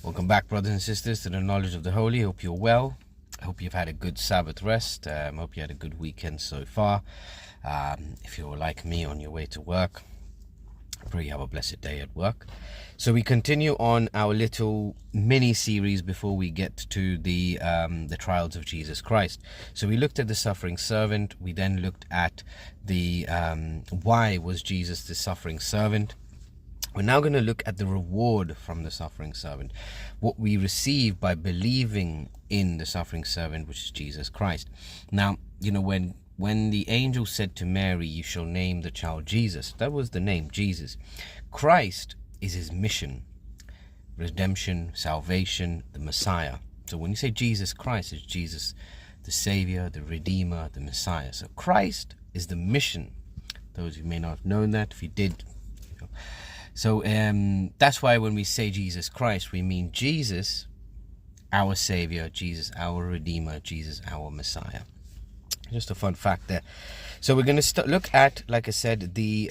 Welcome back, brothers and sisters, to the Knowledge of the Holy. Hope you're well. I hope you've had a good Sabbath rest. Hope you had a good weekend so far. If you're like me on your way to work, I pray you have a blessed day at work. So we continue on our little mini series before we get to the trials of Jesus Christ. So we looked at the suffering servant. We then looked at the why was Jesus the suffering servant. We're now going to look at the reward from the suffering servant, what we receive by believing in the suffering servant, which is Jesus Christ. Now, you know, when the angel said to Mary, "You shall name the child Jesus," that was the name, Jesus. Christ is his mission: redemption, salvation, the Messiah. So when you say Jesus Christ, it's Jesus, the Savior, the Redeemer, the Messiah. So Christ is the mission. Those who may not have known that, if you did, you know. So that's why when we say Jesus Christ, we mean Jesus, our Savior, Jesus, our Redeemer, Jesus, our Messiah. Just a fun fact there. So we're going to look at, like I said, the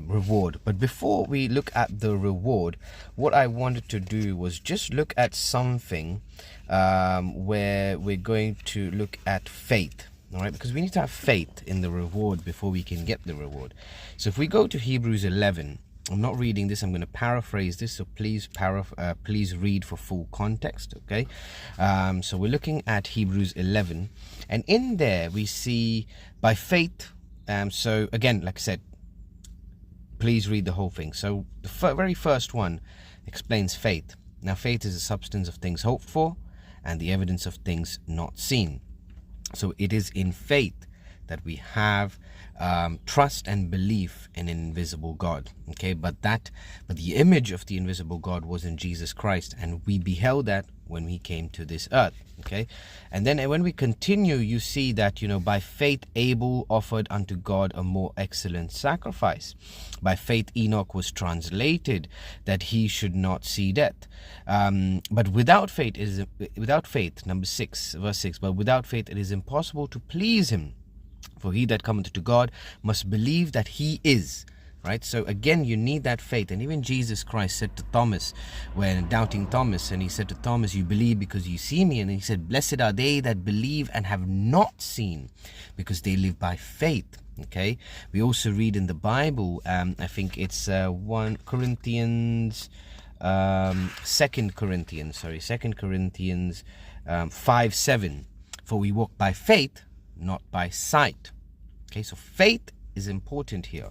reward. But before we look at the reward, what I wanted to do was just look at something where we're going to look at faith. All right, because we need to have faith in the reward before we can get the reward. So if we go to Hebrews 11, I'm not reading this, I'm going to paraphrase this, so please read for full context, okay? So we're looking at Hebrews 11, and in there we see by faith, so again, like I said, please read the whole thing. So the very first one explains faith. Now faith is the substance of things hoped for and the evidence of things not seen. So it is in faith that we have trust and belief in an invisible God. Okay, but the image of the invisible God was in Jesus Christ, and we beheld that when he came to this earth. Okay, and then when we continue, you see that, you know, by faith Abel offered unto God a more excellent sacrifice. By faith Enoch was translated that he should not see death. But without faith, number 6, verse 6. But without faith it is impossible to please him. For he that cometh to God must believe that he is. Right? So again, you need that faith. And even Jesus Christ said to Thomas, when doubting Thomas, and he said to Thomas, "You believe because you see me." And he said, "Blessed are they that believe and have not seen, because they live by faith." Okay. We also read in the Bible, I think it's 2 Corinthians 5:7. For we walk by faith, not by sight. Okay, so faith is important here.